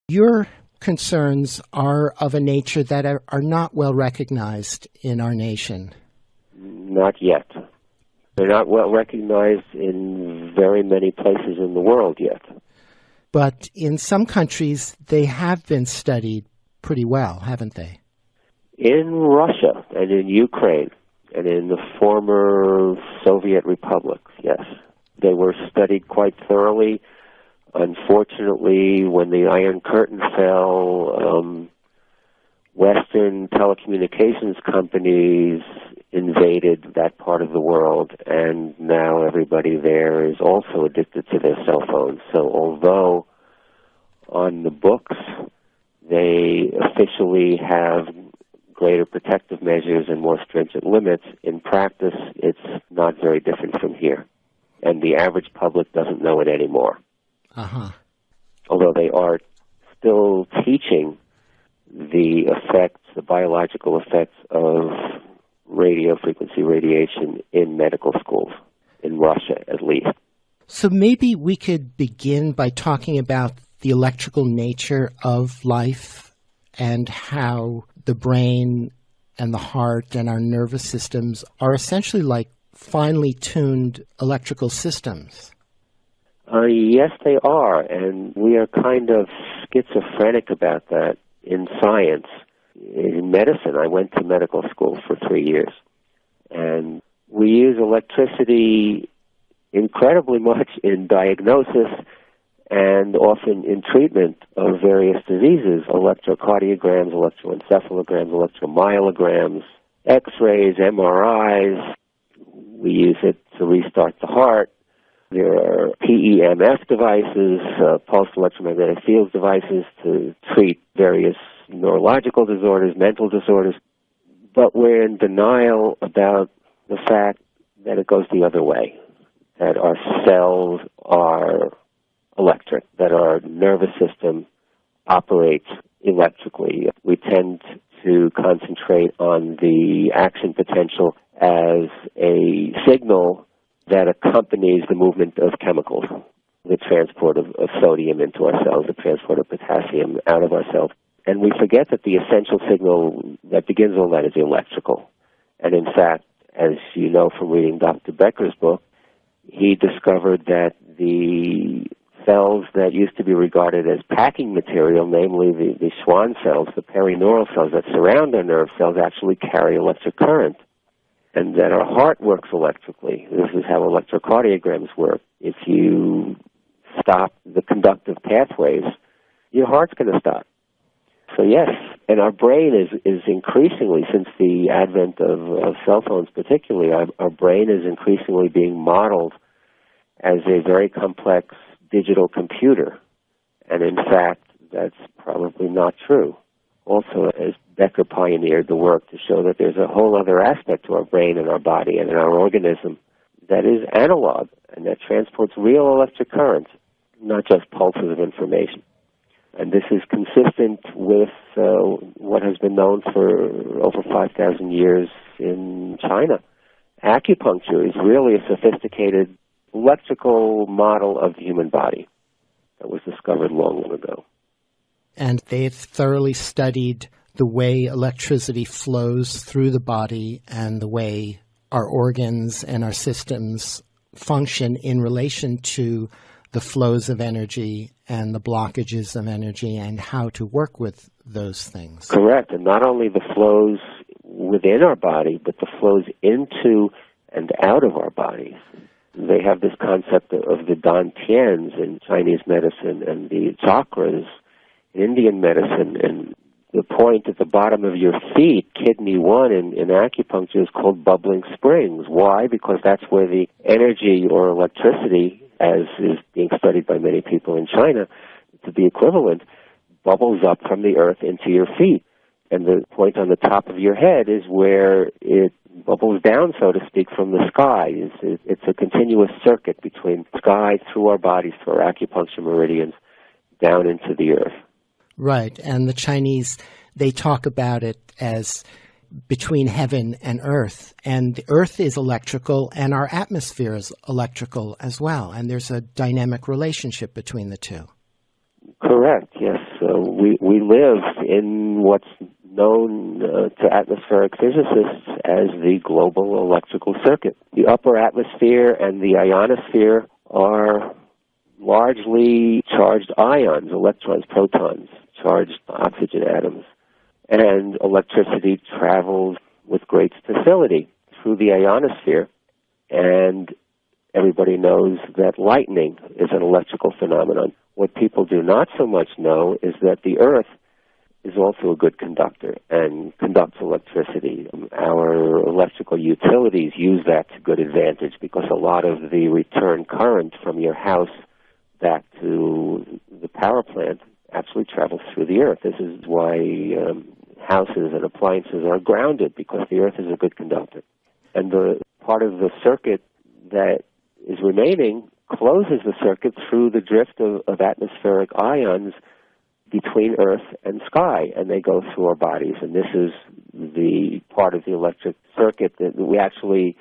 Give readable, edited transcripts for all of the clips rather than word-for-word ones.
Your concerns are of a nature that are not well recognized in our nation. Not yet. They're not well recognized in very many places in the world yet. But in some countries, they have been studied pretty well, haven't they? In Russia and in Ukraine and in the former Soviet republics, yes. They were studied quite thoroughly. Unfortunately, when the Iron Curtain fell, Western telecommunications companies invaded that part of the world, and now everybody there is also addicted to their cell phones. So although on the books they officially have greater protective measures and more stringent limits, in practice it's not very different from here. And the average public doesn't know it anymore. Uh-huh. Although they are still teaching the effects, the biological effects of radio frequency radiation in medical schools, in Russia at least. So maybe we could begin by talking about the electrical nature of life and how the brain and the heart and our nervous systems are essentially like finely tuned electrical systems. Yes, they are, and we are kind of schizophrenic about that in science. In medicine, I went to medical school for 3 years, and we use electricity incredibly much in diagnosis and often in treatment of various diseases, electrocardiograms, electroencephalograms, electromyograms, X-rays, MRIs. We use it to restart the heart. There are PEMF devices, pulsed electromagnetic field devices to treat various neurological disorders, mental disorders. But we're in denial about the fact that it goes the other way, that our cells are electric, that our nervous system operates electrically. We tend to concentrate on the action potential as a signal that accompanies the movement of chemicals, the transport of sodium into our cells, the transport of potassium out of our cells. And we forget that the essential signal that begins all that is electrical. And in fact, as you know from reading Dr. Becker's book, he discovered that the cells that used to be regarded as packing material, namely the Schwann cells, the perineural cells that surround our nerve cells, actually carry electric current. And that our heart works electrically. This is how electrocardiograms work. If you stop the conductive pathways, your heart's going to stop. So yes, and our brain is increasingly, since the advent of cell phones particularly, our brain is increasingly being modeled as a very complex digital computer. And in fact, that's probably not true. Also, as Becker pioneered the work to show that there's a whole other aspect to our brain and our body and in our organism that is analog and that transports real electric currents, not just pulses of information. And this is consistent with what has been known for over 5,000 years in China. Acupuncture is really a sophisticated electrical model of the human body that was discovered long, long ago. And they've thoroughly studied the way electricity flows through the body and the way our organs and our systems function in relation to the flows of energy and the blockages of energy and how to work with those things. Correct. And not only the flows within our body, but the flows into and out of our bodies. They have this concept of the dantians in Chinese medicine and the chakras in Indian medicine, and the point at the bottom of your feet, kidney 1 in acupuncture, is called bubbling springs. Why? Because that's where the energy or electricity, as is being studied by many people in China, to be equivalent, bubbles up from the earth into your feet. And the point on the top of your head is where it bubbles down, so to speak, from the sky. It's a continuous circuit between sky, through our bodies, through our acupuncture meridians, down into the earth. Right, and the Chinese, they talk about it as between heaven and earth, and the earth is electrical and our atmosphere is electrical as well, and there's a dynamic relationship between the two. Correct, yes. we live in what's known to atmospheric physicists as the global electrical circuit. The upper atmosphere and the ionosphere are largely charged ions, electrons, protons, charged oxygen atoms. And electricity travels with great facility through the ionosphere, and everybody knows that lightning is an electrical phenomenon. What people do not so much know is that the Earth is also a good conductor and conducts electricity. Our electrical utilities use that to good advantage because a lot of the return current from your house back to the power plant actually travels through the Earth. This is why houses and appliances are grounded, because the Earth is a good conductor. And the part of the circuit that is remaining closes the circuit through the drift of atmospheric ions between Earth and sky, and they go through our bodies. And this is the part of the electric circuit that we actually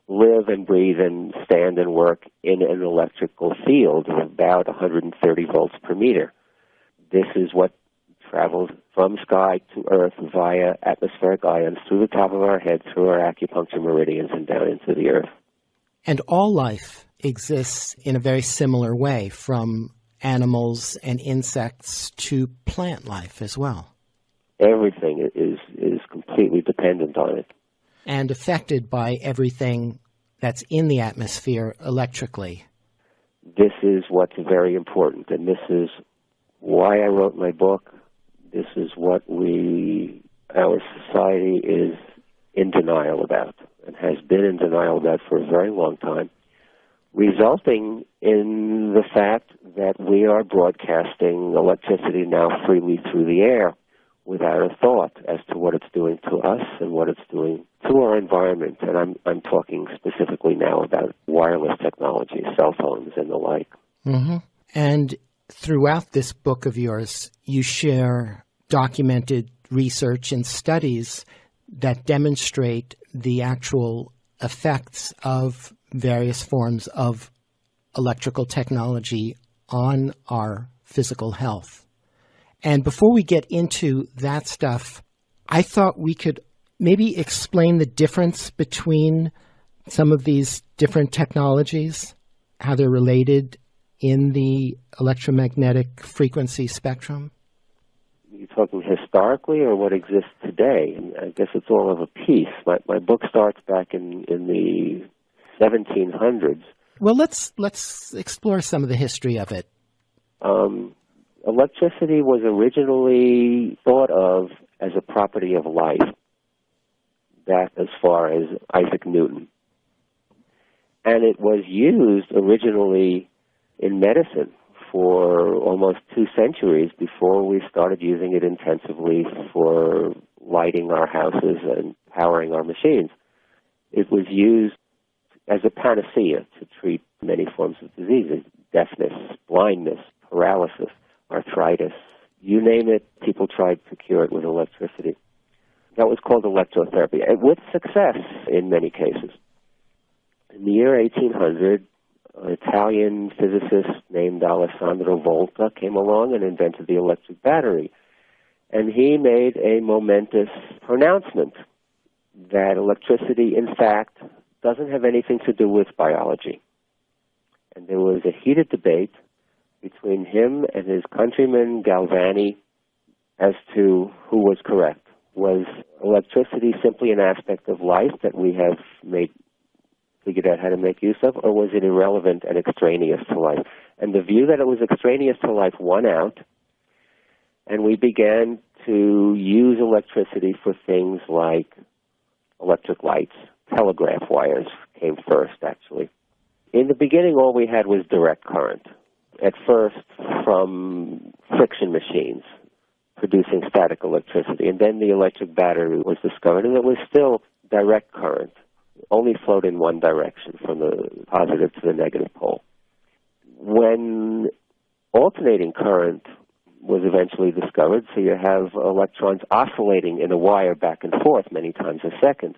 live and breathe and stand and work in an electrical field of about 130 volts per meter. This is what travels from sky to Earth via atmospheric ions through the top of our head, through our acupuncture meridians, and down into the Earth. And all life exists in a very similar way, from animals and insects to plant life as well. Everything is completely dependent on it. And affected by everything that's in the atmosphere electrically. This is what's very important, and this is why I wrote my book. This is what our society is in denial about, and has been in denial about for a very long time, resulting in the fact that we are broadcasting electricity now freely through the air without a thought as to what it's doing to us and what it's doing to our environment. And I'm talking specifically now about wireless technology, cell phones and the like. Mm-hmm. And throughout this book of yours, you share documented research and studies that demonstrate the actual effects of various forms of electrical technology on our physical health. And before we get into that stuff, I thought we could maybe explain the difference between some of these different technologies, how they're related in the electromagnetic frequency spectrum. You're talking historically or what exists today? And I guess it's all of a piece. My book starts back in the 1700s. Well, let's explore some of the history of it. Electricity was originally thought of as a property of light, back as far as Isaac Newton. And it was used originally in medicine for almost 2 centuries before we started using it intensively for lighting our houses and powering our machines. It was used as a panacea to treat many forms of diseases: deafness, blindness, paralysis, arthritis. You name it, people tried to cure it with electricity. That was called electrotherapy, and with success in many cases. In the year 1800, an Italian physicist named Alessandro Volta came along and invented the electric battery. And he made a momentous pronouncement that electricity, in fact, doesn't have anything to do with biology. And there was a heated debate between him and his countryman Galvani as to who was correct. Was electricity simply an aspect of life that we have figured out how to make use of, or was it irrelevant and extraneous to life? And the view that it was extraneous to life won out, and we began to use electricity for things like electric lights. Telegraph wires came first, actually. In the beginning, all we had was direct current, at first from friction machines producing static electricity, and then the electric battery was discovered, and it was still direct current, only flowed in one direction, from the positive to the negative pole. When alternating current was eventually discovered, so you have electrons oscillating in a wire back and forth many times a second.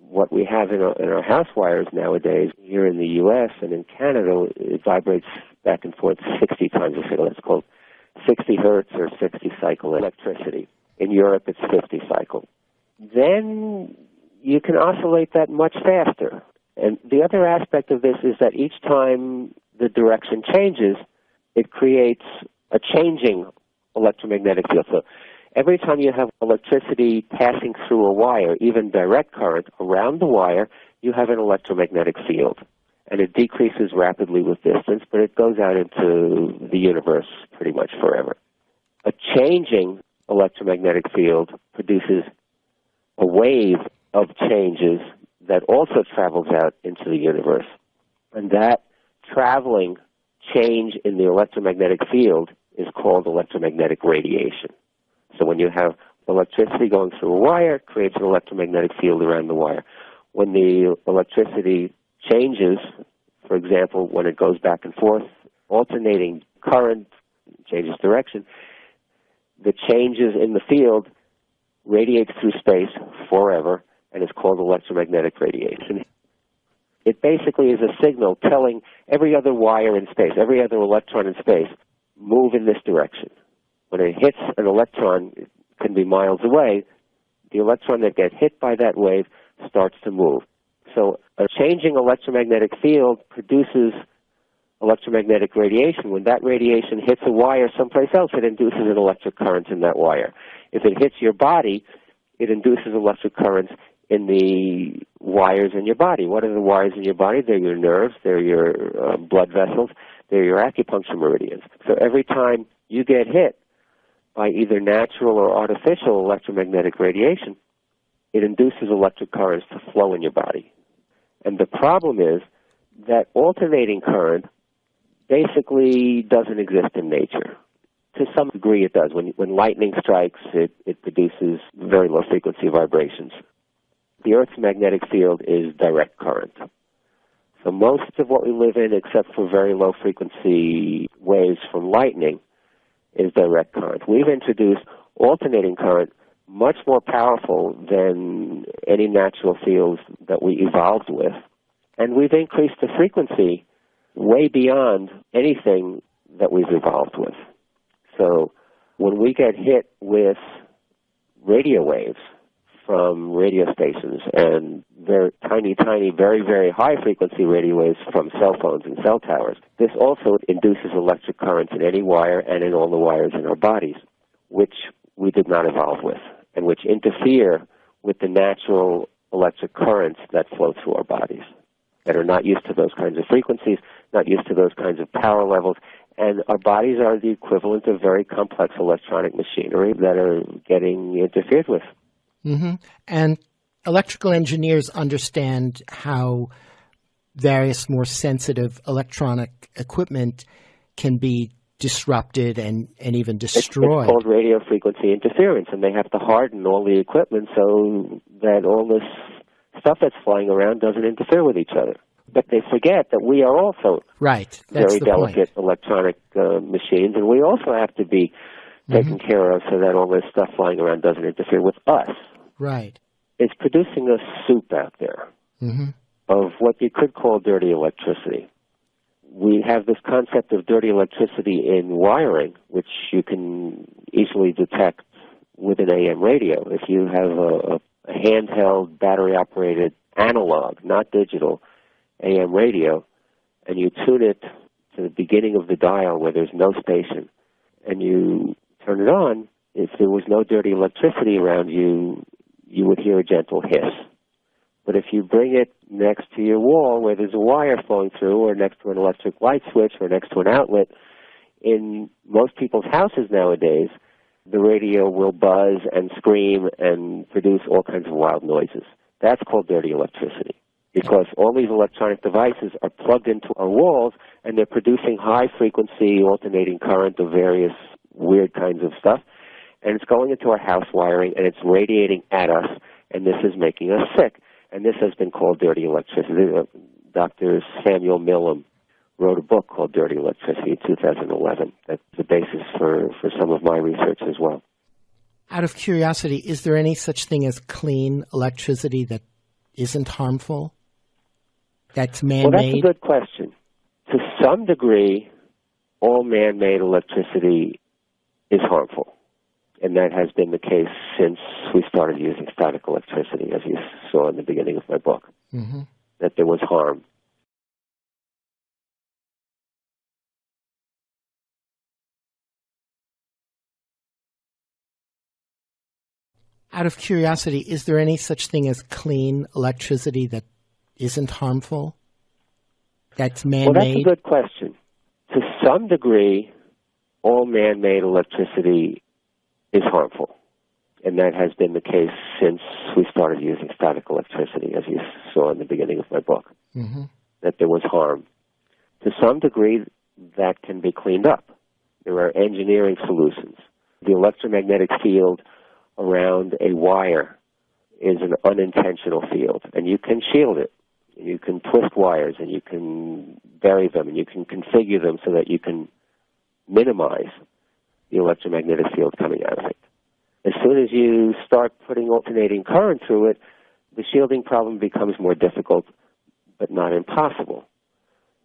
What we have in our house wires nowadays, here in the U.S. and in Canada, it vibrates back and forth 60 times a second. That's called 60 hertz or 60 cycle electricity. In Europe, it's 50 cycle. Then you can oscillate that much faster. And the other aspect of this is that each time the direction changes, it creates a changing electromagnetic field. So every time you have electricity passing through a wire, even direct current around the wire, you have an electromagnetic field. And it decreases rapidly with distance, but it goes out into the universe pretty much forever. A changing electromagnetic field produces a wave of changes that also travels out into the universe. And that traveling change in the electromagnetic field is called electromagnetic radiation. So when you have electricity going through a wire, it creates an electromagnetic field around the wire. When the electricity changes, for example, when it goes back and forth, alternating current changes direction, the changes in the field radiates through space forever and is called electromagnetic radiation. It basically is a signal telling every other wire in space, every other electron in space, move in this direction. When it hits an electron, it can be miles away, the electron that gets hit by that wave starts to move. So a changing electromagnetic field produces electromagnetic radiation. When that radiation hits a wire someplace else, it induces an electric current in that wire. If it hits your body, it induces electric currents in the wires in your body. What are the wires in your body? They're your nerves, they're your blood vessels, they're your acupuncture meridians. So every time you get hit by either natural or artificial electromagnetic radiation, it induces electric currents to flow in your body. And the problem is that alternating current basically doesn't exist in nature. To some degree it does. When lightning strikes, it produces very low frequency vibrations. The Earth's magnetic field is direct current. So most of what we live in, except for very low frequency waves from lightning, is direct current. We've introduced alternating current, much more powerful than any natural fields that we evolved with. And we've increased the frequency way beyond anything that we've evolved with. So when we get hit with radio waves from radio stations and very tiny, very, very high frequency radio waves from cell phones and cell towers, this also induces electric currents in any wire and in all the wires in our bodies, which we did not evolve with, and which interfere with the natural electric currents that flow through our bodies, that are not used to those kinds of frequencies, not used to those kinds of power levels, and our bodies are the equivalent of very complex electronic machinery that are getting interfered with. Mm-hmm. And electrical engineers understand how various more sensitive electronic equipment can be disrupted and even destroyed. It's called radio frequency interference, and they have to harden all the equipment so that all this stuff that's flying around doesn't interfere with each other. But they forget that we are also very delicate electronic machines, and we also have to be taken care of so that all this stuff flying around doesn't interfere with us. Right. It's producing a soup out there of what you could call dirty electricity. We have this concept of dirty electricity in wiring, which you can easily detect with an AM radio. If you have a handheld, battery-operated, analog, not digital, AM radio, and you tune it to the beginning of the dial where there's no station, and you turn it on, if there was no dirty electricity around you, you would hear a gentle hiss. But if you bring it next to your wall where there's a wire flowing through, or next to an electric light switch, or next to an outlet, in most people's houses nowadays, the radio will buzz and scream and produce all kinds of wild noises. That's called dirty electricity, because all these electronic devices are plugged into our walls, and they're producing high-frequency alternating current of various weird kinds of stuff, and it's going into our house wiring, and it's radiating at us, and this is making us sick. And this has been called dirty electricity. Dr. Samuel Millam wrote a book called Dirty Electricity in 2011. That's the basis for some of my research as well. Out of curiosity, is there any such thing as clean electricity that isn't harmful, that's man-made? Well, that's a good question. To some degree, all man-made electricity is harmful. And that has been the case since we started using static electricity, as you saw in the beginning of my book, that there was harm. Out of curiosity, is there any such thing as clean electricity that isn't harmful? That's man-made? Well, that's a good question. To some degree, all man-made electricity is harmful. And that has been the case since we started using static electricity, as you saw in the beginning of my book, that there was harm. To some degree, that can be cleaned up. There are engineering solutions. The electromagnetic field around a wire is an unintentional field, and you can shield it. You can twist wires, and you can bury them, and you can configure them so that you can minimize the electromagnetic field coming out of it. As soon as you start putting alternating current through it, the shielding problem becomes more difficult, but not impossible.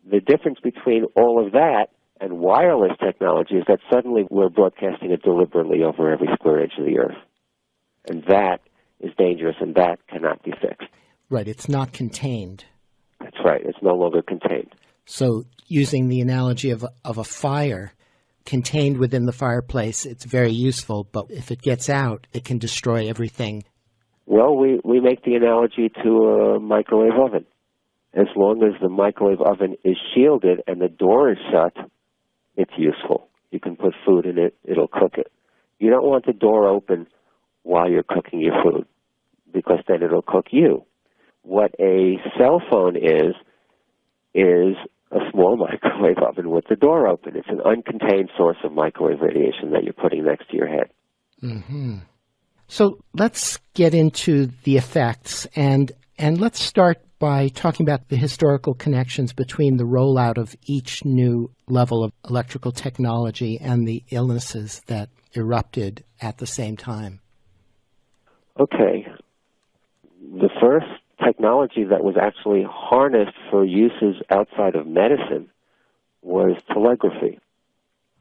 The difference between all of that and wireless technology is that suddenly we're broadcasting it deliberately over every square inch of the earth. And that is dangerous, and that cannot be fixed. Right, it's not contained. That's right, it's no longer contained. So using the analogy of a fire, contained within the fireplace, it's very useful, but if it gets out, it can destroy everything. Well, we make the analogy to a microwave oven. As long as the microwave oven is shielded and the door is shut, it's useful. You can put food in it, it'll cook it. You don't want the door open while you're cooking your food, because then it'll cook you. What a cell phone is a small microwave oven with the door open. It's an uncontained source of microwave radiation that you're putting next to your head. So let's get into the effects, and let's start by talking about the historical connections between the rollout of each new level of electrical technology and the illnesses that erupted at the same time. Okay. The first technology that was actually harnessed for uses outside of medicine was telegraphy,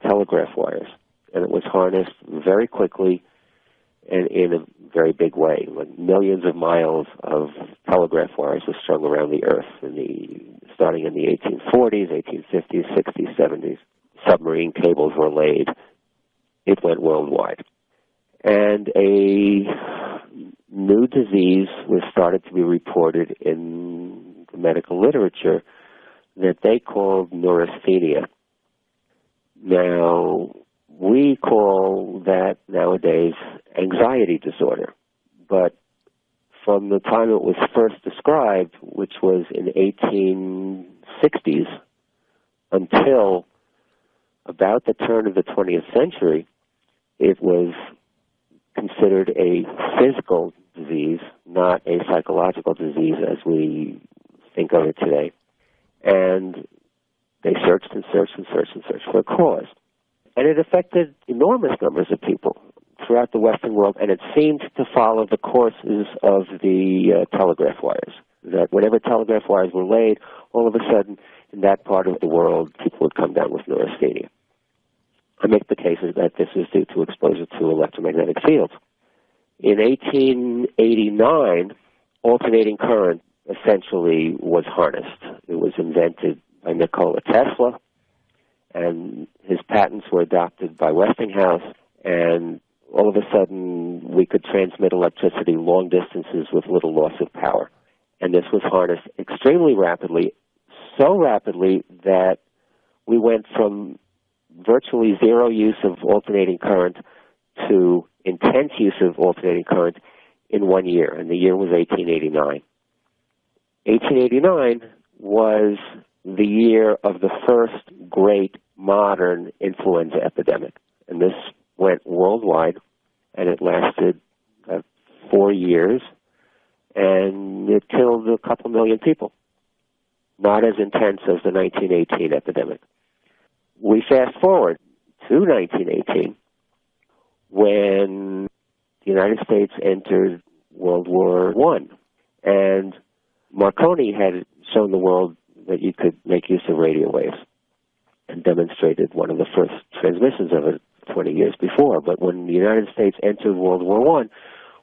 telegraph wires. And it was harnessed very quickly and in a very big way. Like millions of miles of telegraph wires were strung around the earth starting in the 1840s, 1850s, 60s, 70s. Submarine cables were laid. It went worldwide. And a new disease was started to be reported in the medical literature that they called neurasthenia. Now, we call that nowadays anxiety disorder, but from the time it was first described, which was in the 1860s, until about the turn of the 20th century, it was considered a physical disease, not a psychological disease as we think of it today. And they searched and searched and searched and searched for a cause. And it affected enormous numbers of people throughout the Western world, and it seemed to follow the courses of the telegraph wires, that whenever telegraph wires were laid, all of a sudden, in that part of the world, people would come down with neurasthenia. I make the case that this is due to exposure to electromagnetic fields. In 1889, alternating current essentially was harnessed. It was invented by Nikola Tesla, and his patents were adopted by Westinghouse, and all of a sudden we could transmit electricity long distances with little loss of power. And this was harnessed extremely rapidly, so rapidly that we went from virtually zero use of alternating current to intense use of alternating current in 1 year, and the year was 1889. 1889 was the year of the first great modern influenza epidemic, and this went worldwide, and it lasted 4 years, and it killed a couple million people. Not as intense as the 1918 epidemic. We fast forward to 1918, when the United States entered World War I, and Marconi had shown the world that you could make use of radio waves and demonstrated one of the first transmissions of it 20 years before. But when the United States entered World War I,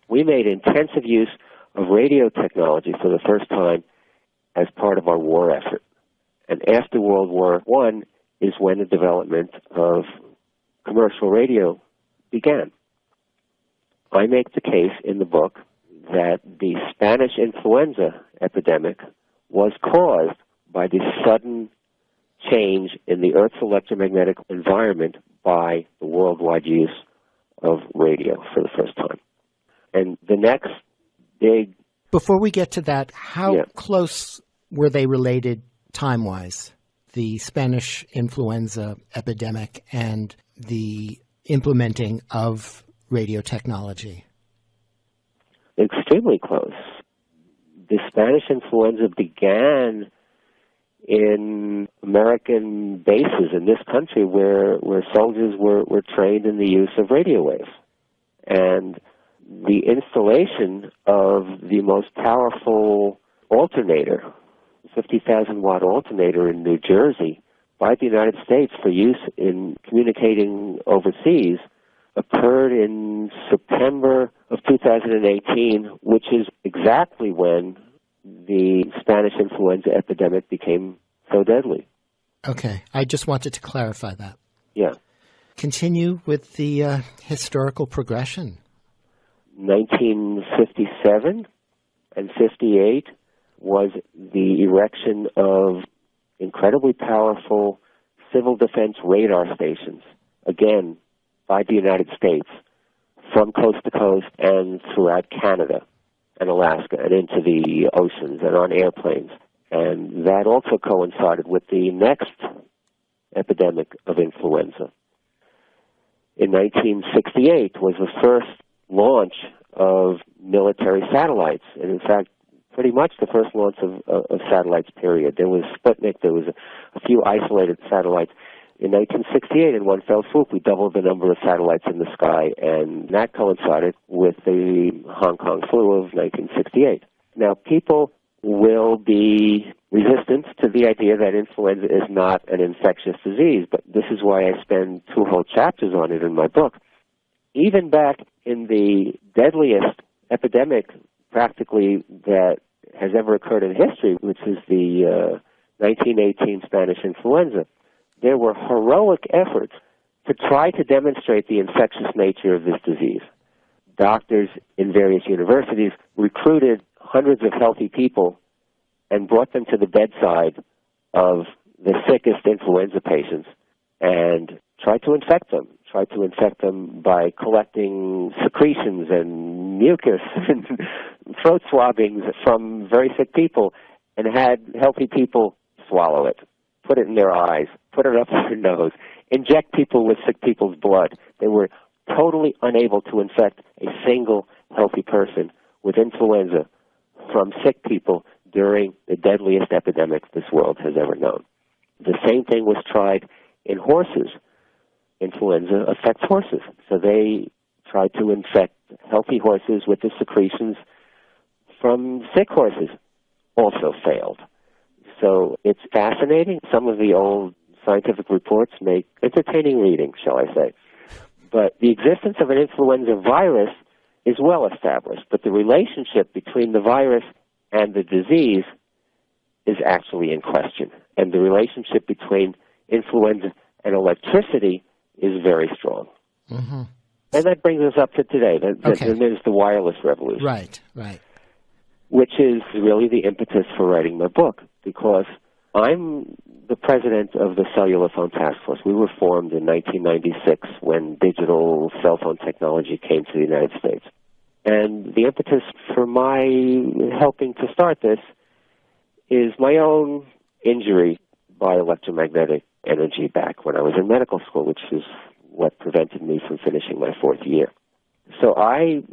we made intensive use of radio technology for the first time as part of our war effort. And after World War I is when the development of commercial radio began. I make the case in the book that the Spanish influenza epidemic was caused by the sudden change in the Earth's electromagnetic environment by the worldwide use of radio for the first time. And the next big... Before we get to that, how close were they related time-wise, the Spanish influenza epidemic and the implementing of radio technology? Extremely close. The Spanish influenza began in American bases in this country where soldiers were trained in the use of radio waves. And the installation of the most powerful alternator, 50,000-watt alternator in New Jersey by the United States for use in communicating overseas occurred in September of 2018, which is exactly when the Spanish influenza epidemic became so deadly. Okay. I just wanted to clarify that. Yeah. Continue with the historical progression. 1957 and 58 was the erection of incredibly powerful civil defense radar stations, again, by the United States, from coast to coast and throughout Canada and Alaska and into the oceans and on airplanes. And that also coincided with the next epidemic of influenza. In 1968 was the first launch of military satellites, and in fact, pretty much the first launch of satellites, period. There was Sputnik, there was a few isolated satellites. In 1968, in one fell swoop, we doubled the number of satellites in the sky, and that coincided with the Hong Kong flu of 1968. Now, people will be resistant to the idea that influenza is not an infectious disease, but this is why I spend 2 whole chapters on it in my book. Even back in the deadliest epidemic, practically, that has ever occurred in history, which is the 1918 Spanish influenza, there were heroic efforts to try to demonstrate the infectious nature of this disease. Doctors in various universities recruited hundreds of healthy people and brought them to the bedside of the sickest influenza patients and tried to infect them by collecting secretions and mucus and throat swabbings from very sick people, and had healthy people swallow it, put it in their eyes, put it up their nose, inject people with sick people's blood. They were totally unable to infect a single healthy person with influenza from sick people during the deadliest epidemic this world has ever known. The same thing was tried in horses. Influenza affects horses, so they tried to infect healthy horses with the secretions from sick horses. Also failed. So it's fascinating. Some of the old scientific reports make entertaining reading, shall I say. But the existence of an influenza virus is well established, but the relationship between the virus and the disease is actually in question. And the relationship between influenza and electricity is very strong. Mm-hmm. And that brings us up to today. Then there's the wireless revolution. Right. Which is really the impetus for writing my book, because I'm the president of the Cellular Phone Task Force. We were formed in 1996 when digital cell phone technology came to the United States. And the impetus for my helping to start this is my own injury by electromagnetic energy back when I was in medical school, which is what prevented me from finishing my 4th year. So I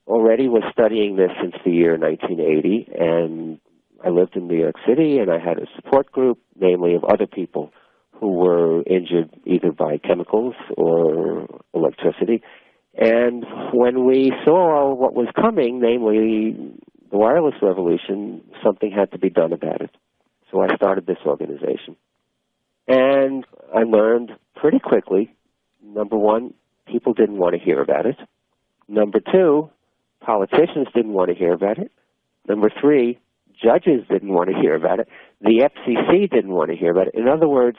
already was studying this since the year 1980, and I lived in New York City, and I had a support group, namely of other people who were injured either by chemicals or electricity. And when we saw what was coming, namely the wireless revolution, something had to be done about it. So I started this organization. And I learned pretty quickly Number one, people didn't want to hear about it. Number two, politicians didn't want to hear about it. Number three, judges didn't want to hear about it. The FCC didn't want to hear about it. In other words,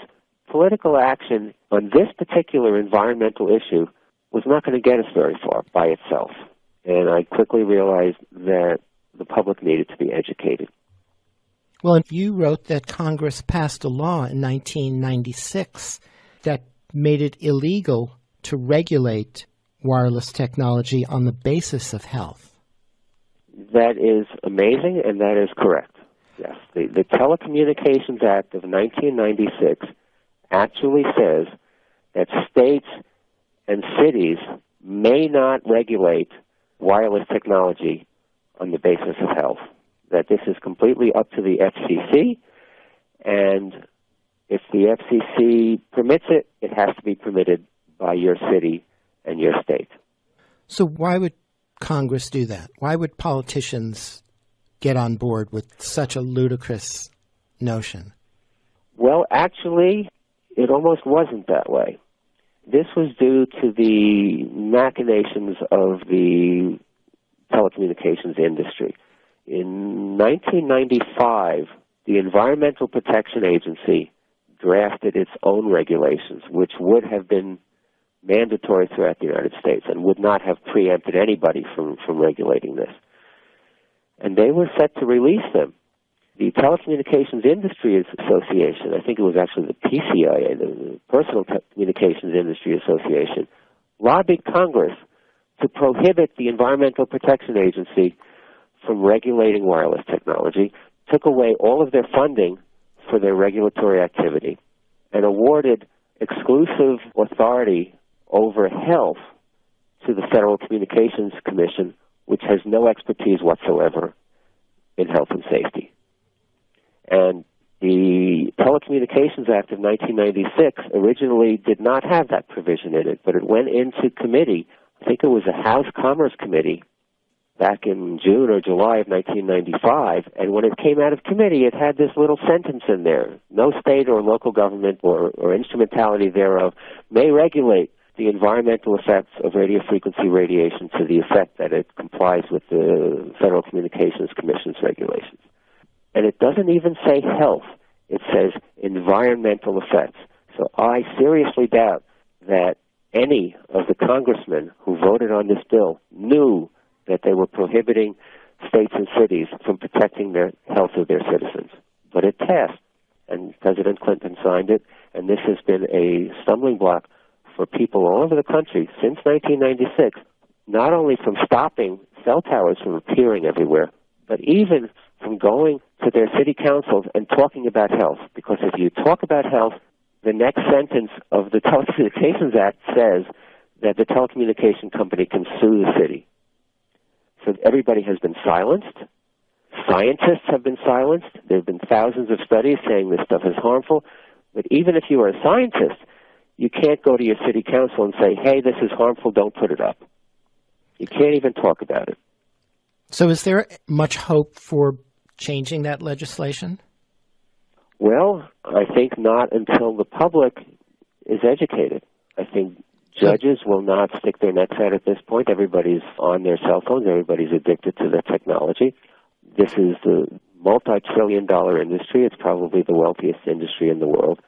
political action on this particular environmental issue was not going to get us very far by itself. And I quickly realized that the public needed to be educated. Well, and you wrote that Congress passed a law in 1996 that made it illegal to regulate wireless technology on the basis of health. That is amazing, and that is correct. Yes, the Telecommunications Act of 1996 actually says that states and cities may not regulate wireless technology on the basis of health, that this is completely up to the FCC, and if the FCC permits it, it has to be permitted by your city and your state. So why would Congress do that? Why would politicians get on board with such a ludicrous notion? Well, actually, it almost wasn't that way. This was due to the machinations of the telecommunications industry. In 1995, the Environmental Protection Agency drafted its own regulations, which would have been mandatory throughout the United States and would not have preempted anybody from regulating this. And they were set to release them. The Telecommunications Industry Association, I think it was actually the PCIA, the Personal Communications Industry Association, lobbied Congress to prohibit the Environmental Protection Agency from regulating wireless technology, took away all of their funding for their regulatory activity, and awarded exclusive authority over health to the Federal Communications Commission, which has no expertise whatsoever in health and safety. And the Telecommunications Act of 1996 originally did not have that provision in it, but it went into committee. I think it was a House Commerce Committee back in June or July of 1995, and when it came out of committee, it had this little sentence in there: no state or local government or instrumentality thereof may regulate the environmental effects of radio frequency radiation to the effect that it complies with the Federal Communications Commission's regulations. And it doesn't even say health. It says environmental effects. So I seriously doubt that any of the congressmen who voted on this bill knew that they were prohibiting states and cities from protecting the health of their citizens. But it passed, and President Clinton signed it, and this has been a stumbling block for people all over the country since 1996, not only from stopping cell towers from appearing everywhere, but even from going to their city councils and talking about health. Because if you talk about health, the next sentence of the Telecommunications Act says that the telecommunication company can sue the city. So everybody has been silenced. Scientists have been silenced. There have been thousands of studies saying this stuff is harmful. But even if you are a scientist, you can't go to your city council and say, hey, this is harmful, don't put it up. You can't even talk about it. So is there much hope for changing that legislation? Well, I think not until the public is educated. I think judges will not stick their necks out at this point. Everybody's on their cell phones. Everybody's addicted to the technology. This is the multi-trillion-dollar industry. It's probably the wealthiest industry in the world.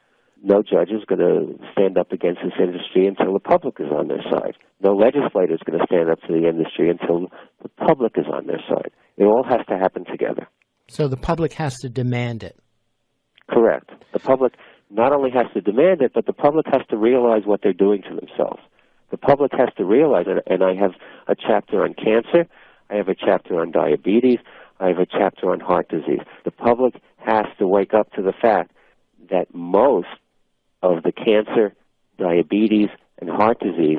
No judge is going to stand up against this industry until the public is on their side. No legislator is going to stand up to the industry until the public is on their side. It all has to happen together. So the public has to demand it. Correct. The public not only has to demand it, but the public has to realize what they're doing to themselves. The public has to realize it, and I have a chapter on cancer, I have a chapter on diabetes, I have a chapter on heart disease. The public has to wake up to the fact that most of the cancer, diabetes, and heart disease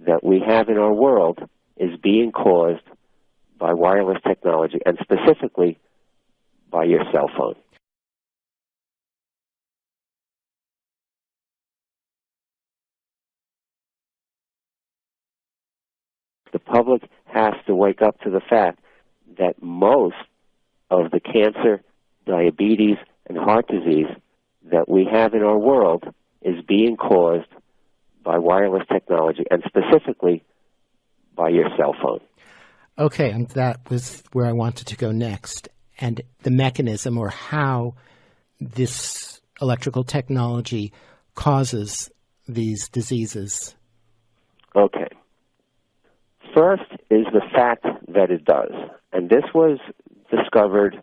that we have in our world is being caused by wireless technology, and specifically by your cell phone. The public has to wake up to the fact that most of the cancer, diabetes, and heart disease that we have in our world is being caused by wireless technology, and specifically by your cell phone. Okay, and that was where I wanted to go next. And the mechanism or how this electrical technology causes these diseases. Okay. First is the fact that it does. And this was discovered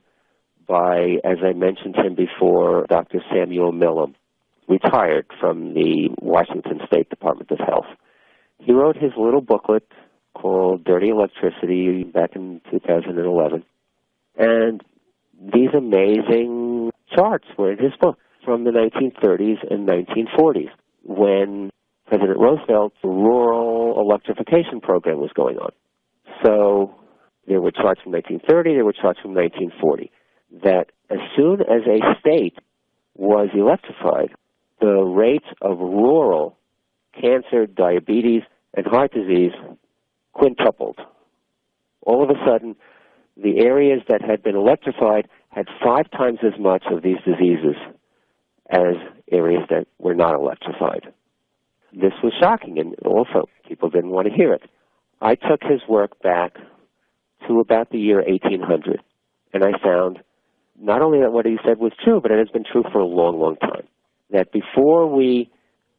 by, as I mentioned him before, Dr. Samuel Millam, retired from the Washington State Department of Health. He wrote his little booklet called Dirty Electricity back in 2011. And these amazing charts were in his book from the 1930s and 1940s when President Roosevelt's rural electrification program was going on. So there were charts from 1930, there were charts from 1940, that as soon as a state was electrified, the rates of rural cancer, diabetes, and heart disease quintupled. All of a sudden, the areas that had been electrified had 5 times as much of these diseases as areas that were not electrified. This was shocking, and also people didn't want to hear it. I took his work back to about the year 1800, and I found not only that what he said was true, but it has been true for a long, long time, that before we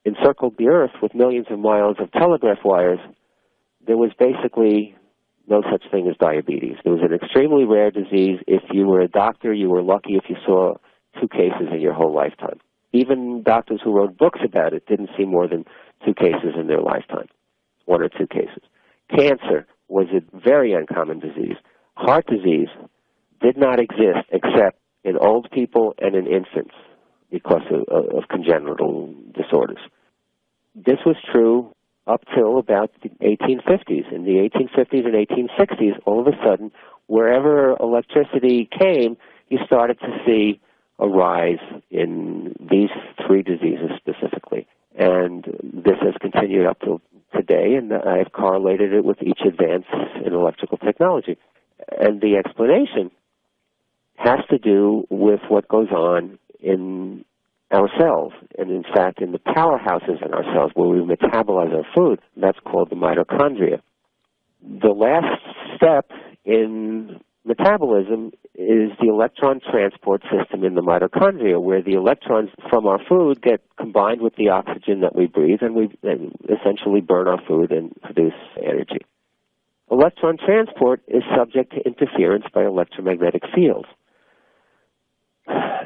encircled the Earth with millions of miles of telegraph wires, there was basically no such thing as diabetes. It was an extremely rare disease. If you were a doctor, you were lucky if you saw 2 cases in your whole lifetime. Even doctors who wrote books about it didn't see more than 2 cases in their lifetime, 1 or 2 cases. Cancer was a very uncommon disease. Heart disease did not exist except in old people and in infants because of congenital disorders. This was true up till about the 1850s. In the 1850s and 1860s, all of a sudden, wherever electricity came, you started to see a rise in these 3 diseases specifically. And this has continued up till today, and I have correlated it with each advance in electrical technology. And the explanation has to do with what goes on in our cells, and in fact in the powerhouses in our cells where we metabolize our food. That's called the mitochondria. The last step in metabolism is the electron transport system in the mitochondria, where the electrons from our food get combined with the oxygen that we breathe, and we essentially burn our food and produce energy. Electron transport is subject to interference by electromagnetic fields.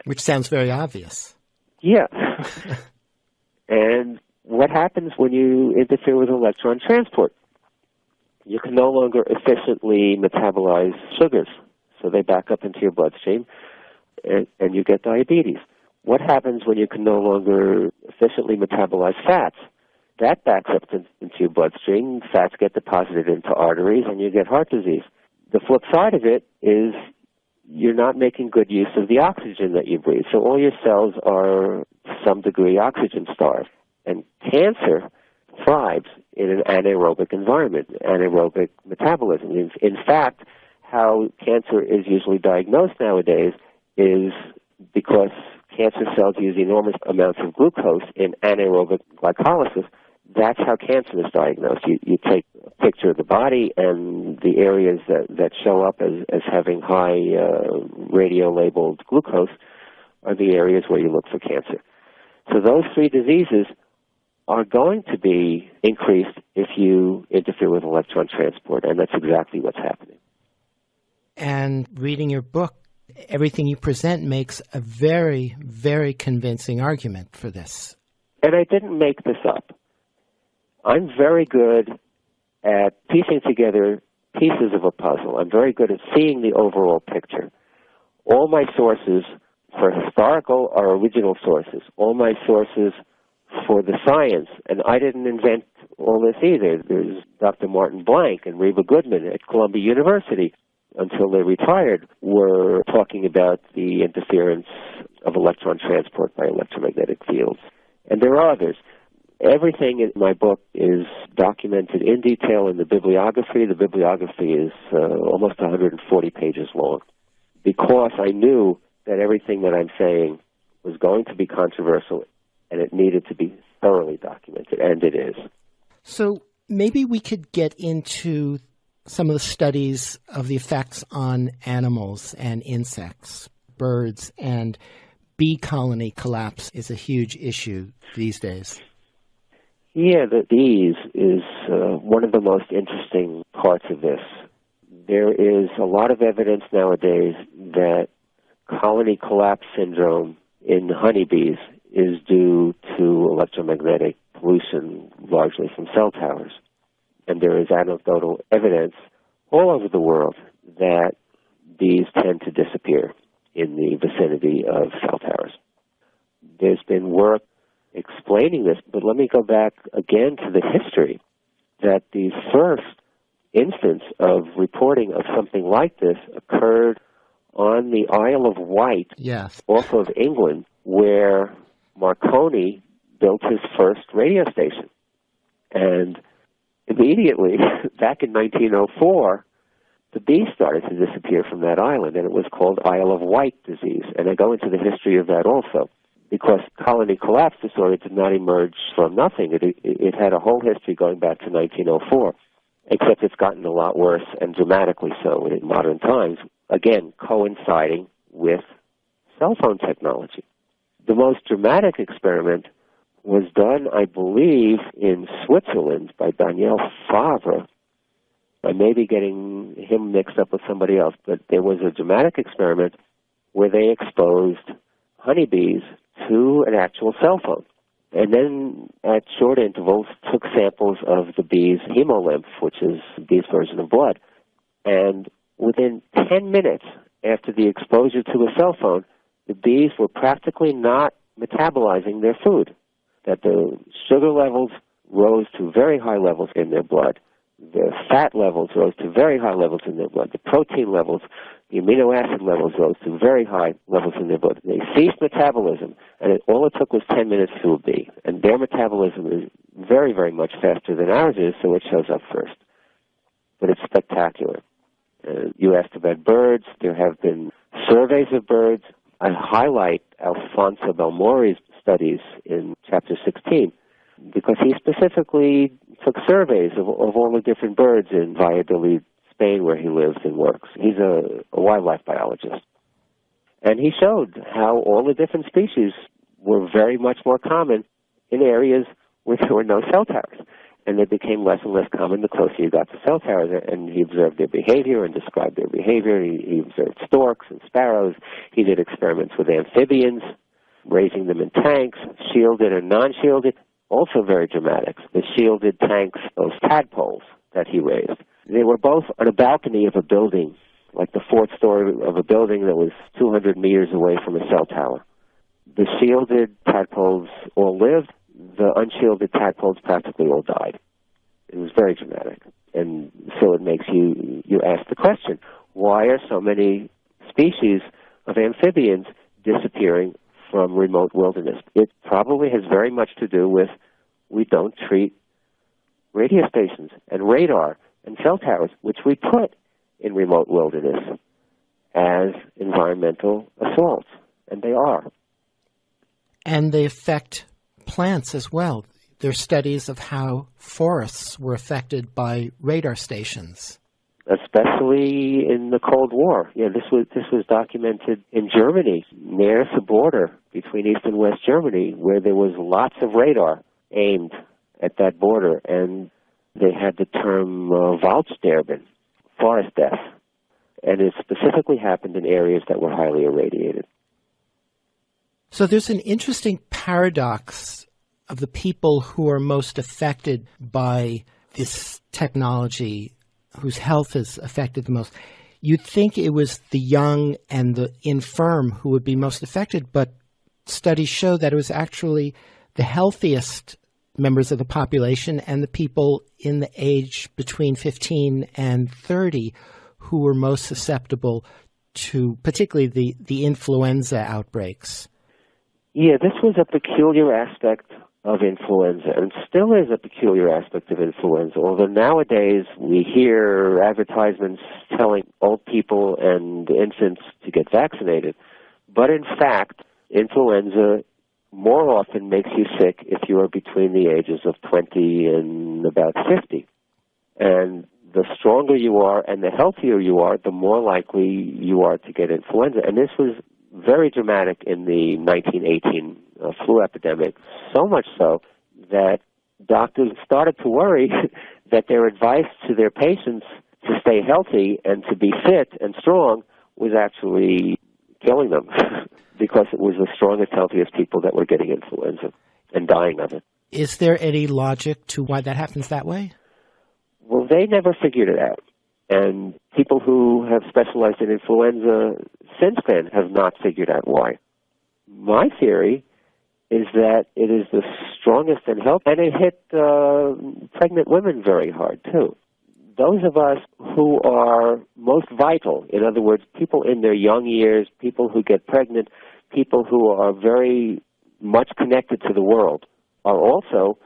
Which sounds very obvious. Yeah. And what happens when you interfere with electron transport? You can no longer efficiently metabolize sugars, so they back up into your bloodstream, and you get diabetes. What happens when you can no longer efficiently metabolize fats? That backs up into your bloodstream, fats get deposited into arteries, and you get heart disease. The flip side of it is you're not making good use of the oxygen that you breathe. So all your cells are, to some degree, oxygen starved. And cancer thrives in an anaerobic environment, anaerobic metabolism. In fact, how cancer is usually diagnosed nowadays is because cancer cells use enormous amounts of glucose in anaerobic glycolysis. That's how cancer is diagnosed. You take a picture of the body, and the areas that show up as having high radio-labeled glucose are the areas where you look for cancer. So those 3 diseases are going to be increased if you interfere with electron transport, and that's exactly what's happening. And reading your book, everything you present makes a very, very convincing argument for this. And I didn't make this up. I'm very good at piecing together pieces of a puzzle. I'm very good at seeing the overall picture. All my sources for historical are original sources. All my sources for the science, and I didn't invent all this either. There's Dr. Martin Blank and Reba Goodman at Columbia University, until they retired, were talking about the interference of electron transport by electromagnetic fields. And there are others. Everything in my book is documented in detail in the bibliography. The bibliography is almost 140 pages long, because I knew that everything that I'm saying was going to be controversial, and it needed to be thoroughly documented, and it is. So maybe we could get into some of the studies of the effects on animals and insects, birds, and bee colony collapse is a huge issue these days. Yeah, the bees is one of the most interesting parts of this. There is a lot of evidence nowadays that colony collapse syndrome in honeybees is due to electromagnetic pollution, largely from cell towers. And there is anecdotal evidence all over the world that bees tend to disappear in the vicinity of cell towers. There's been work explaining this, but let me go back again to the history, that the first instance of reporting of something like this occurred on the Isle of Wight, yes, off of England, where Marconi built his first radio station. And immediately, back in 1904, the bees started to disappear from that island, and it was called Isle of Wight disease. And I go into the history of that also, because colony collapse disorder did not emerge from nothing. It had a whole history going back to 1904, except it's gotten a lot worse, and dramatically so in modern times, again, coinciding with cell phone technology. The most dramatic experiment was done, I believe, in Switzerland by Daniel Favre. I may be getting him mixed up with somebody else, but there was a dramatic experiment where they exposed honeybees to an actual cell phone, and then at short intervals took samples of the bees' hemolymph, which is the bees' version of blood, and within 10 minutes after the exposure to a cell phone, the bees were practically not metabolizing their food, that the sugar levels rose to very high levels in their blood, the fat levels rose to very high levels in their blood, the protein levels, the amino acid levels rose to very high levels in their blood. They ceased metabolism, and all it took was 10 minutes to a bee. And their metabolism is very, very much faster than ours is, so it shows up first. But it's spectacular. You asked about birds. There have been surveys of birds. I highlight Alfonso Belmori's studies in Chapter 16 because he specifically took surveys of all the different birds in Valladolid, Spain, where he lives and works. He's a wildlife biologist. And he showed how all the different species were very much more common in areas where there were no cell towers. And they became less and less common the closer you got to cell towers. And he observed their behavior and described their behavior. He observed storks and sparrows. He did experiments with amphibians, raising them in tanks, shielded and non-shielded. Also very dramatic. The shielded tanks, those tadpoles that he raised. They were both on a balcony of a building, like the fourth story of a building that was 200 meters away from a cell tower. The shielded tadpoles all lived. The unshielded tadpoles practically all died. It was very dramatic. And so it makes you ask the question, why are so many species of amphibians disappearing from remote wilderness? It probably has very much to do with we don't treat radio stations and radar and cell towers, which we put in remote wilderness, as environmental assaults, and they are. And they affect plants as well. There are studies of how forests were affected by radar stations. Especially in the Cold War. Yeah, this was documented in Germany, near the border between East and West Germany, where there was lots of radar aimed at that border, and they had the term Waldsterben, forest death, and it specifically happened in areas that were highly irradiated. So there's an interesting paradox of the people who are most affected by this technology, whose health is affected the most. You'd think it was the young and the infirm who would be most affected, but studies show that it was actually the healthiest members of the population and the people in the age between 15 and 30 who were most susceptible to particularly the influenza outbreaks. Yeah, this was a peculiar aspect of influenza, and still is a peculiar aspect of influenza, although nowadays we hear advertisements telling old people and infants to get vaccinated. But in fact, influenza more often makes you sick if you are between the ages of 20 and about 50. And the stronger you are and the healthier you are, the more likely you are to get influenza. And this was very dramatic in the 1918 flu epidemic, so much so that doctors started to worry that their advice to their patients to stay healthy and to be fit and strong was actually killing them because it was the strongest, healthiest people that were getting influenza and dying of it. Is there any logic to why that happens that way? Well, they never figured it out. And people who have specialized in influenza since then have not figured out why. My theory is that it is the strongest and healthiest, and it hit pregnant women very hard, too. Those of us who are most vital, in other words, people in their young years, people who get pregnant, people who are very much connected to the world, are also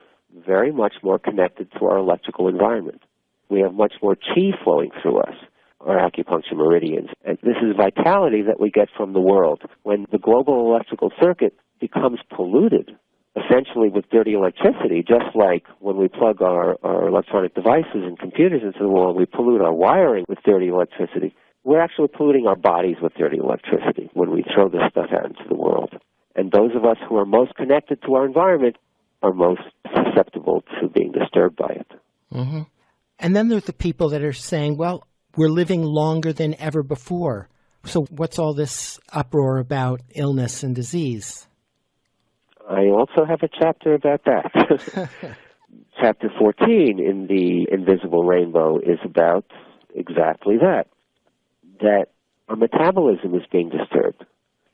very much more connected to our electrical environment. We have much more chi flowing through us, our acupuncture meridians. And this is vitality that we get from the world. When the global electrical circuit becomes polluted, essentially with dirty electricity, just like when we plug our electronic devices and computers into the wall, we pollute our wiring with dirty electricity. We're actually polluting our bodies with dirty electricity when we throw this stuff out into the world. And those of us who are most connected to our environment are most susceptible to being disturbed by it. Mm-hmm. And then there's the people that are saying, well, we're living longer than ever before. So what's all this uproar about illness and disease? I also have a chapter about that. Chapter 14 in the Invisible Rainbow is about exactly that our metabolism is being disturbed.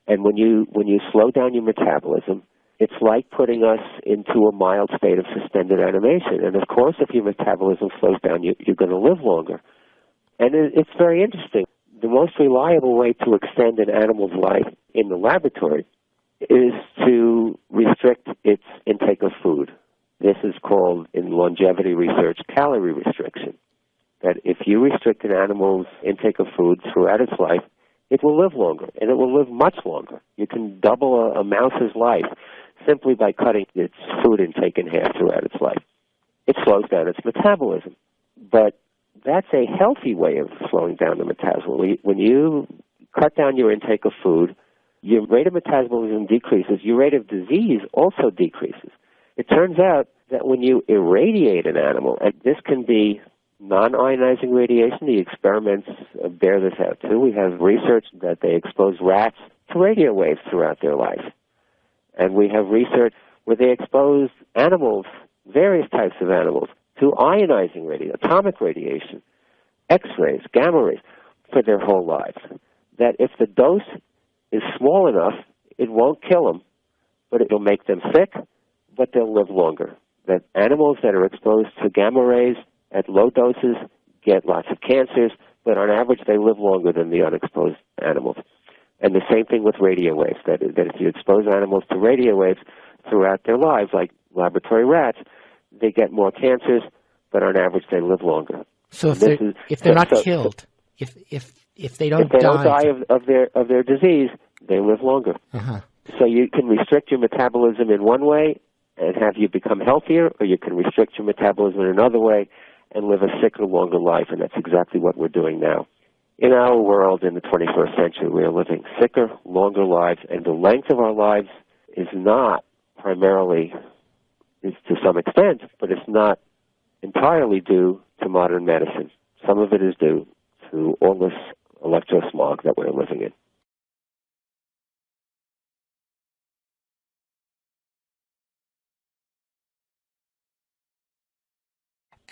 And when you slow down your metabolism, it's like putting us into a mild state of suspended animation. And of course, if your metabolism slows down, you're going to live longer. And it's very interesting. The most reliable way to extend an animal's life in the laboratory is to restrict its intake of food. This is called, in longevity research, calorie restriction. That if you restrict an animal's intake of food throughout its life, it will live longer, and it will live much longer. You can double a mouse's life simply by cutting its food intake in half throughout its life. It slows down its metabolism. But that's a healthy way of slowing down the metabolism. When you cut down your intake of food, your rate of metabolism decreases, your rate of disease also decreases. It turns out that when you irradiate an animal, and this can be non-ionizing radiation, the experiments bear this out too. We have research that they expose rats to radio waves throughout their life. And we have research where they expose animals, various types of animals, to ionizing radiation, atomic radiation, X-rays, gamma rays, for their whole lives. That if the dose is small enough, it won't kill them, but it will make them sick, but they'll live longer. That animals that are exposed to gamma rays at low doses get lots of cancers, but on average they live longer than the unexposed animals. And the same thing with radio waves, that if you expose animals to radio waves throughout their lives, like laboratory rats, they get more cancers, but on average they live longer. So if they're not killed, if they don't die of their disease, they live longer. Uh-huh. So you can restrict your metabolism in one way and have you become healthier, or you can restrict your metabolism in another way and live a sicker, longer life, and that's exactly what we're doing now. In our world in the 21st century, we are living sicker, longer lives, and the length of our lives is not primarily, is to some extent, but it's not entirely due to modern medicine. Some of it is due to all this electrosmog that we're living in.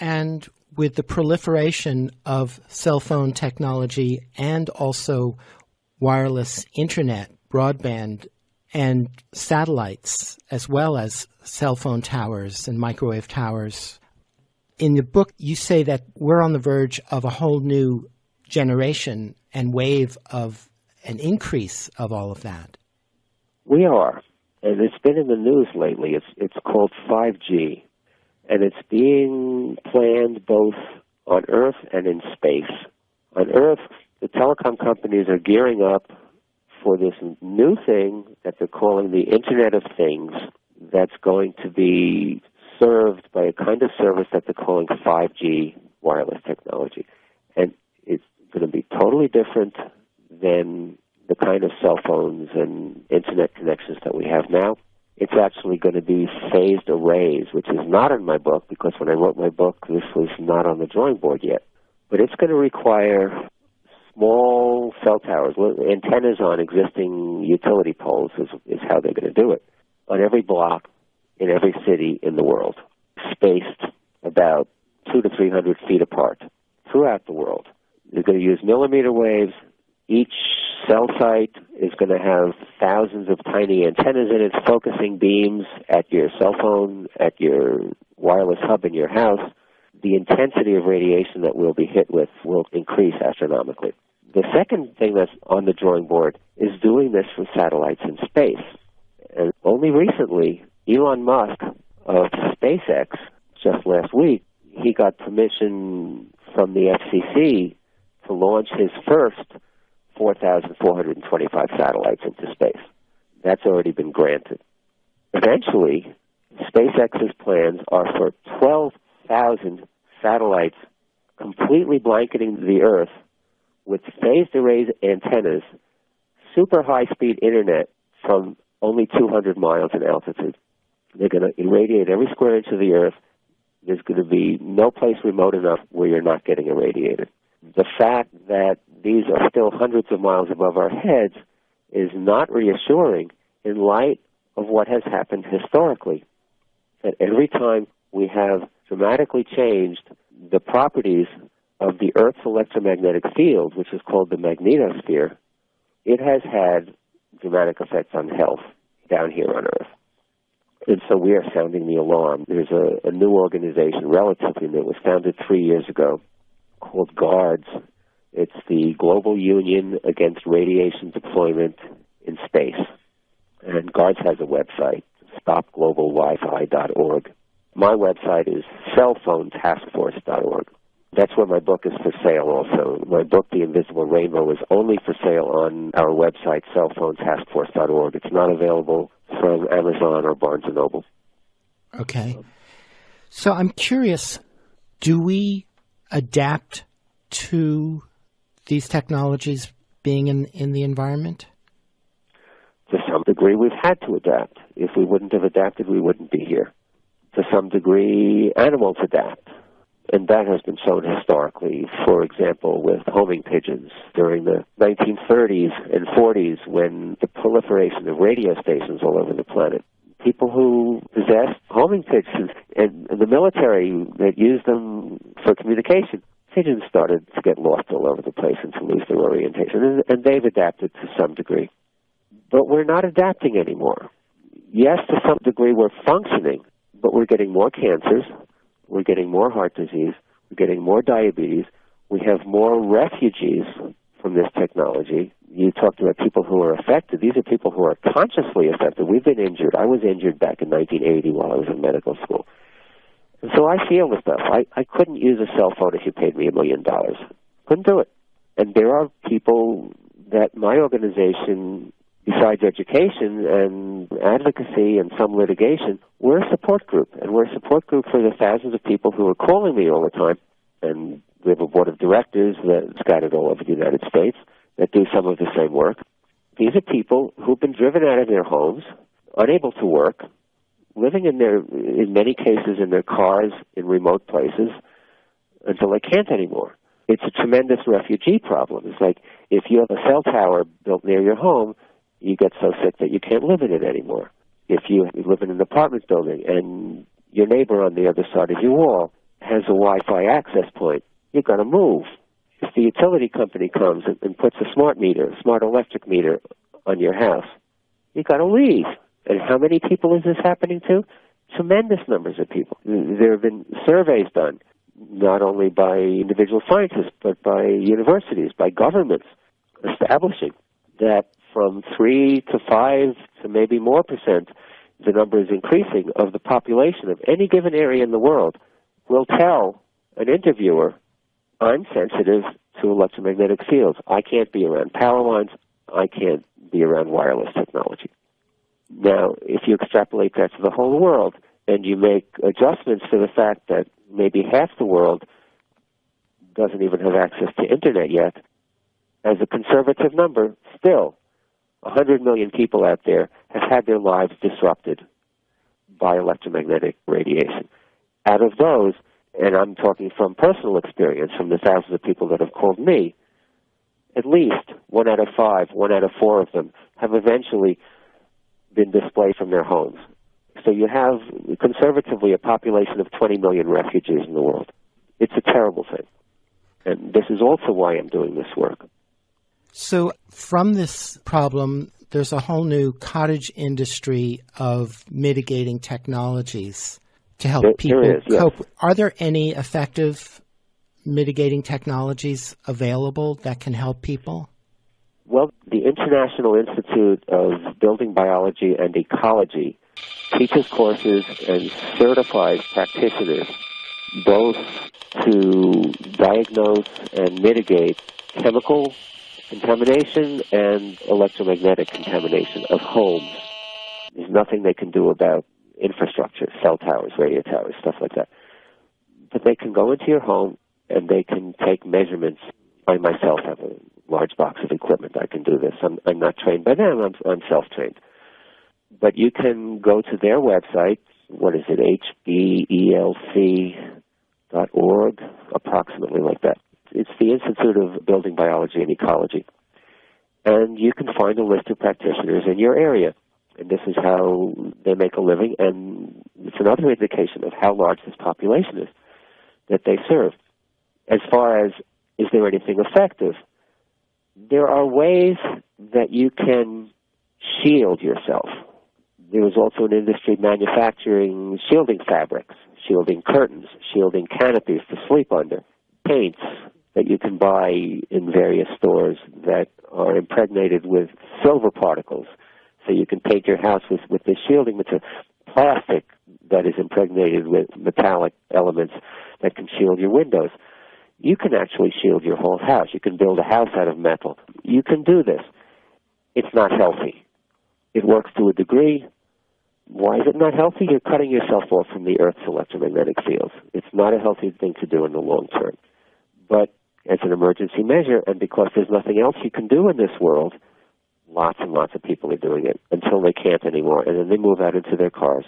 And with the proliferation of cell phone technology and also wireless internet, broadband, and satellites, as well as cell phone towers and microwave towers, in the book you say that we're on the verge of a whole new generation and wave of an increase of all of that. We are, and it's been in the news lately. It's called 5G. And it's being planned both on Earth and in space. On Earth, the telecom companies are gearing up for this new thing that they're calling the Internet of Things that's going to be served by a kind of service that they're calling 5G wireless technology. And it's going to be totally different than the kind of cell phones and Internet connections that we have now. It's actually going to be phased arrays, which is not in my book, because when I wrote my book, this was not on the drawing board yet. But it's going to require small cell towers, antennas on existing utility poles is how they're going to do it, on every block in every city in the world, spaced about 200 to 300 feet apart throughout the world. They're going to use millimeter waves. Each cell site is going to have thousands of tiny antennas in it, focusing beams at your cell phone, at your wireless hub in your house. The intensity of radiation that we'll be hit with will increase astronomically. The second thing that's on the drawing board is doing this for satellites in space. And only recently, Elon Musk of SpaceX, just last week, he got permission from the FCC to launch his first 4,425 satellites into space. That's already been granted. Eventually, SpaceX's plans are for 12,000 satellites completely blanketing the Earth with phased array antennas, super high-speed internet from only 200 miles in altitude. They're going to irradiate every square inch of the Earth. There's going to be no place remote enough where you're not getting irradiated. The fact that these are still hundreds of miles above our heads is not reassuring in light of what has happened historically. That every time we have dramatically changed the properties of the Earth's electromagnetic field, which is called the magnetosphere, it has had dramatic effects on health down here on Earth. And so we are sounding the alarm. There's a new organization, relatively new, it was founded 3 years ago, called GUARDS. It's the Global Union Against Radiation Deployment in Space. And GUARDS has a website, stopglobalwifi.org. My website is cellphonetaskforce.org. That's where my book is for sale also. My book, The Invisible Rainbow, is only for sale on our website, cellphonetaskforce.org. It's not available from Amazon or Barnes & Noble. Okay. So I'm curious, do we adapt to these technologies being in the environment? To some degree, we've had to adapt. If we wouldn't have adapted, we wouldn't be here. To some degree, animals adapt. And that has been shown historically, for example, with homing pigeons during the 1930s and 40s when the proliferation of radio stations all over the planet. People who possessed homing pigeons and the military that used them for communication, pigeons started to get lost all over the place and to lose their orientation. And they've adapted to some degree. But we're not adapting anymore. Yes, to some degree we're functioning, but we're getting more cancers. We're getting more heart disease. We're getting more diabetes. We have more refugees from this technology. You talked about people who are affected. These are people who are consciously affected. We've been injured. I was injured back in 1980 while I was in medical school. And so I feel the stuff. I couldn't use a cell phone if you paid me $1 million. Couldn't do it. And there are people that my organization, besides education and advocacy and some litigation, we're a support group. And we're a support group for the thousands of people who are calling me all the time. And we have a board of directors that's scattered all over the United States that do some of the same work. These are people who've been driven out of their homes, unable to work, living in many cases in their cars in remote places until they can't anymore. It's a tremendous refugee problem. It's like if you have a cell tower built near your home, you get so sick that you can't live in it anymore. If you live in an apartment building and your neighbor on the other side of your wall has a Wi-Fi access point, you've got to move. If the utility company comes and puts a smart electric meter on your house, you've got to leave. And how many people is this happening to? Tremendous numbers of people. There have been surveys done, not only by individual scientists, but by universities, by governments, establishing that from 3 to 5 to maybe more %, the number is increasing of the population of any given area in the world will tell an interviewer, I'm sensitive to electromagnetic fields. I can't be around power lines. I can't be around wireless technology. Now, if you extrapolate that to the whole world, and you make adjustments for the fact that maybe half the world doesn't even have access to internet yet, as a conservative number, still, 100 million people out there have had their lives disrupted by electromagnetic radiation. Out of those, and I'm talking from personal experience, from the thousands of people that have called me, at least 1 out of 5, 1 out of 4 of them have eventually been displaced from their homes. So you have, conservatively, a population of 20 million refugees in the world. It's a terrible thing. And this is also why I'm doing this work. So from this problem, there's a whole new cottage industry of mitigating technologies to help people cope. Yes. Are there any effective mitigating technologies available that can help people? Well, the International Institute of Building Biology and Ecology teaches courses and certifies practitioners both to diagnose and mitigate chemical contamination and electromagnetic contamination of homes. There's nothing they can do about infrastructure, cell towers, radio towers, stuff like that. But they can go into your home and they can take measurements. I myself have a large box of equipment. I can do this. I'm not trained by them. I'm self-trained. But you can go to their website. What is it? HBELC.org, approximately like that. It's the Institute of Building Biology and Ecology. And you can find a list of practitioners in your area. And this is how they make a living. And it's another indication of how large this population is that they serve. As far as, is there anything effective? There are ways that you can shield yourself. There is also an industry manufacturing shielding fabrics, shielding curtains, shielding canopies to sleep under, paints that you can buy in various stores that are impregnated with silver particles, so you can paint your house with this shielding material, plastic that is impregnated with metallic elements that can shield your windows. You can actually shield your whole house. You can build a house out of metal. You can do this. It's not healthy. It works to a degree. Why is it not healthy? You're cutting yourself off from the Earth's electromagnetic fields. It's not a healthy thing to do in the long term. But as an emergency measure, and because there's nothing else you can do in this world, lots and lots of people are doing it until they can't anymore, and then they move out into their cars.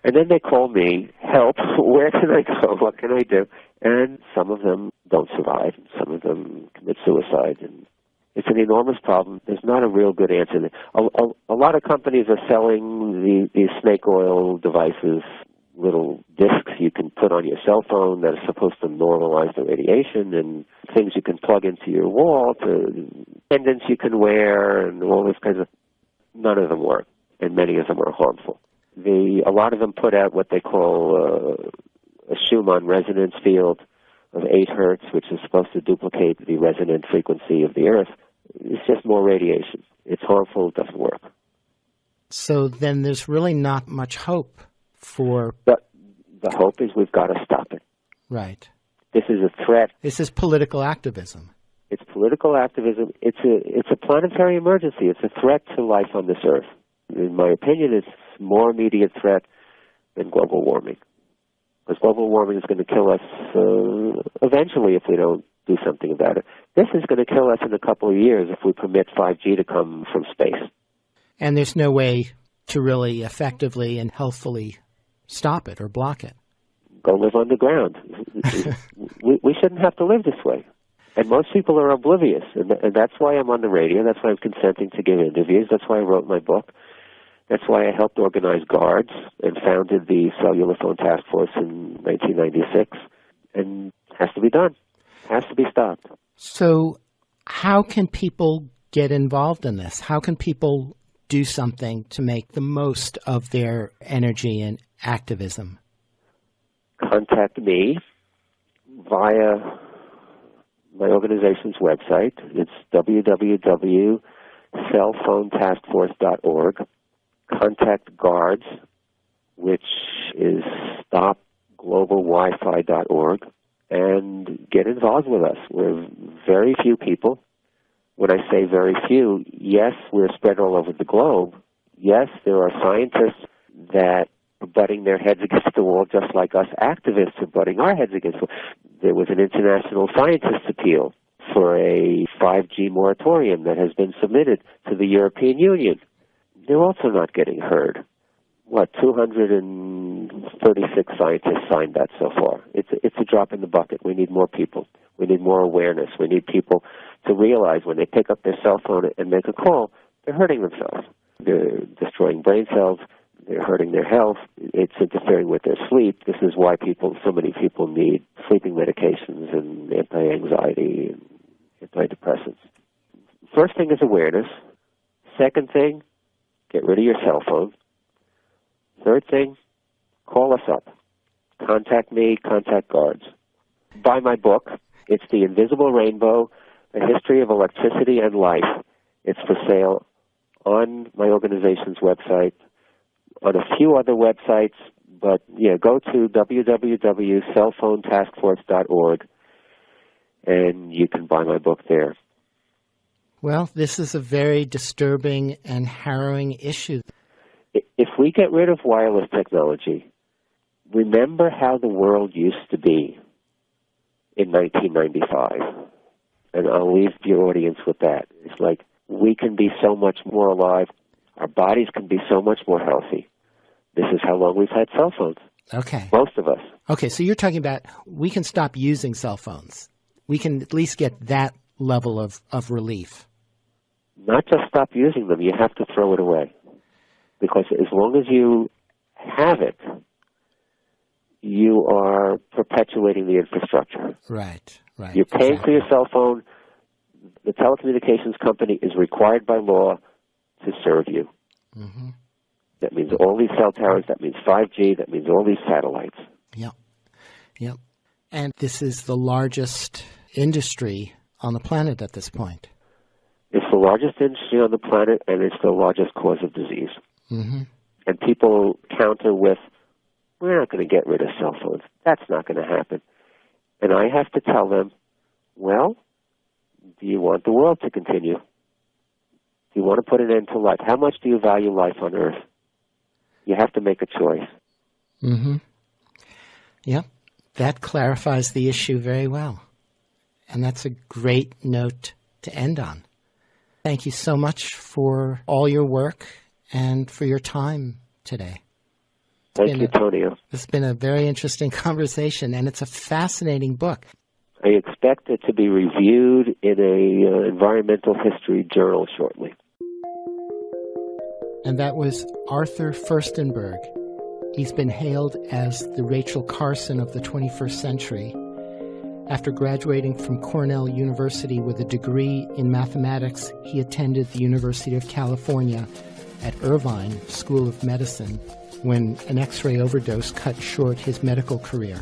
And then they call me, help, where can I go, what can I do? And some of them don't survive, some of them commit suicide, and it's an enormous problem. There's not a real good answer. A lot of companies are selling these snake oil devices, little discs you can put on your cell phone that are supposed to normalize the radiation, and things you can plug into your wall, to pendants you can wear, and all this kinds of... None of them work, and many of them are harmful. A lot of them put out what they call a Schumann resonance field of 8 hertz, which is supposed to duplicate the resonant frequency of the Earth. It's just more radiation. It's harmful. It doesn't work. So then there's really not much hope for... But the hope is we've got to stop it. Right. This is a threat. This is political activism. It's political activism. It's a planetary emergency. It's a threat to life on this Earth. In my opinion, it's a more immediate threat than global warming. Because global warming is going to kill us eventually if we don't do something about it. This is going to kill us in a couple of years if we permit 5G to come from space. And there's no way to really effectively and healthfully stop it or block it. Go live underground. we shouldn't have to live this way. And most people are oblivious. And that's why I'm on the radio. That's why I'm consenting to give interviews. That's why I wrote my book. That's why I helped organize GUARDS and founded the Cellular Phone Task Force in 1996. And it has to be done. It has to be stopped. So how can people get involved in this? How can people do something to make the most of their energy and activism? Contact me via my organization's website. It's www.cellphonetaskforce.org. Contact GUARDS, which is stopglobalwifi.org, and get involved with us. We're very few people. when I say very few, yes, we're spread all over the globe. Yes, there are scientists that are butting their heads against the wall just like us activists are butting our heads against the wall. There was an international scientist appeal for a 5G moratorium that has been submitted to the European Union. They're also not getting heard. 236 scientists signed that so far. It's a drop in the bucket. We need more people. We need more awareness. We need people to realize when they pick up their cell phone and make a call, they're hurting themselves. They're destroying brain cells. They're hurting their health. It's interfering with their sleep. This is why so many people need sleeping medications and anti-anxiety and antidepressants. First thing is awareness. Second thing, get rid of your cell phone. Third thing, call us up. Contact me, contact guards. Buy my book. It's The Invisible Rainbow, A History of Electricity and Life. It's for sale on my organization's website, on a few other websites, but go to www.cellphonetaskforce.org and you can buy my book there. Well, this is a very disturbing and harrowing issue. If we get rid of wireless technology, remember how the world used to be in 1995. And I'll leave your audience with that. It's like we can be so much more alive. Our bodies can be so much more healthy. This is how long we've had cell phones. Okay. Most of us. Okay, so you're talking about we can stop using cell phones. We can at least get that level of relief. Not just stop using them. You have to throw it away. Because as long as you have it, you are perpetuating the infrastructure. Right. You're paying for your cell phone. The telecommunications company is required by law to serve you. Mm-hmm. That means all these cell towers. That means 5G. That means all these satellites. Yep. And this is the largest industry on the planet at this point. It's the largest industry on the planet, and it's the largest cause of disease. Mm-hmm. And people counter with, we're not going to get rid of cell phones. That's not going to happen. And I have to tell them, well, do you want the world to continue? Do you want to put an end to life? How much do you value life on Earth? You have to make a choice. Mm-hmm. Yep. That clarifies the issue very well. And that's a great note to end on. Thank you so much for all your work and for your time today. Thank you, Tonio. It's been a very interesting conversation, and it's a fascinating book. I expect it to be reviewed in an environmental history journal shortly. And that was Arthur Firstenberg. He's been hailed as the Rachel Carson of the 21st century. After graduating from Cornell University with a degree in mathematics, he attended the University of California at Irvine School of Medicine when an X-ray overdose cut short his medical career.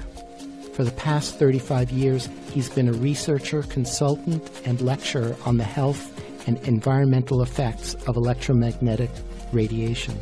For the past 35 years, he's been a researcher, consultant, and lecturer on the health and environmental effects of electromagnetic radiation.